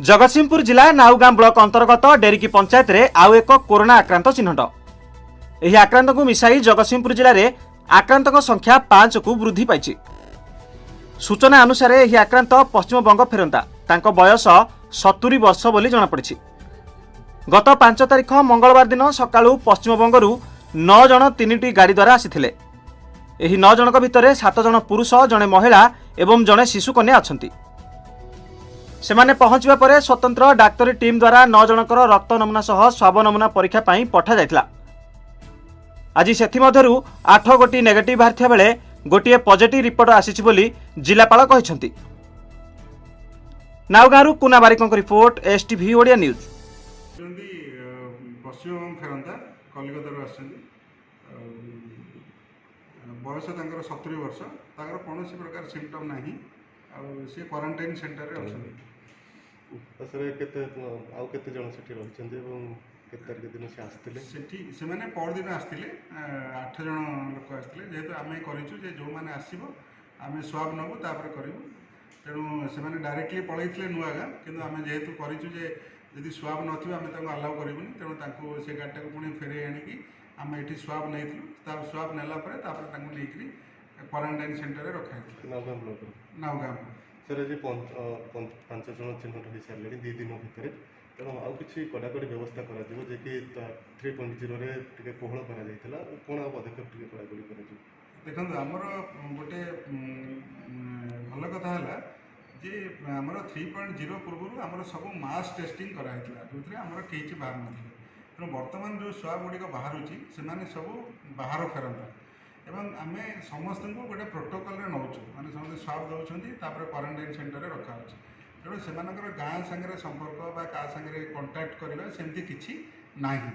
जगतसिंहपुर जिला नाउगां ब्लॉक अंतर्गत डेरिकी पंचायत रे आउ एक कोरोना आक्रांत चिन्हट। यह आक्रांत को मिसाई जगतसिंहपुर जिले में आक्रांतों संख्या 5 को वृद्धि पाई। सूचना अनुसार यह आक्रांत पश्चिमबंग फेरंता। तांको बयस 70 वर्ष बोली जनापड़ी। गत 5 तारिख मंगलवार दिन सकाळु पश्चिमबंगरू 9 जन 3टी गाड़ी द्वारा आसिथिले। एही 9 जनक भितरे 7 जन पुरुष, जड़े महिला एवं जड़े शिशुकन्या अछंती। सेमाने पहुंचवा परे स्वतंत्र डाक्तरी टीम द्वारा 9 जनकर रक्त नमूना सह स्वाब नमूना परीक्षा पाई पठा जायतिला। आज सेथिमध्यरु 8 गोटी नेगेटिव बाहरथिया बेले गोटिए पॉजिटिव रिपोर्ट आसीछि बोली जिलापाल कहिसंती। नाउगांरू कुना बारिकंक report, STV Odia news. Paschimbanga फेरंता कलिकता आसछन्ती। बयस 70 वर्ष, कौन प्रकार सिम्पटम ना सी क्वारंटाइन सेंटर रे अछन्ती। केते जन सेठी रहछन्ती एवं केते तारिख दिन से आस्थिले सेठी से माने पर दिन आस्थिले 8 जन लोक आस्थिले। जेहेतु आमे करिछु जे जो माने आसीबो आमे स्वाब नबो तापर करिवु। तेणु से माने डायरेक्टली पळैथिले नुआगा, किंतु आमे जेहेतु करिछु जे यदि स्वाब नथिबो आमे ताको अलाउ करिवुनी। तेणु ताको से गाडी को पुणी फेरे आनिकी आमे एठी स्वाब नैथिलु। ता स्वाब नेला परे तापर ताको लेकरी क्वारंटाइन सेंटर रे रखा नाउगां। सर आज 5 जन चिन्हट हो सारे 2 दिन भितर, तेणु आउ कि कड़ाकड़ी व्यवस्था कर 3.0 कोहल कर कौन पदक्षेप कड़ाकड़ी कर देखो आमर गोटे भल कथा है जे आमर 3.0 पूर्व आमर सब मास टेस्टिंग कराइला, जो आमर कहीं बाहर ना। तेणु बर्तमान जो स्वाब गुड़िक बाहर से सब बाहर फेरता एवं आम समस्त को गोटे प्रोटोकॉल रे नौचु, माने समस्त स्वाब दौरान क्वारंटाइन सेंटर रे रखा। तेणु से गाँ सांगे संपर्क बा का सांगे कंटाक्ट करवा सेमती किछि नाही।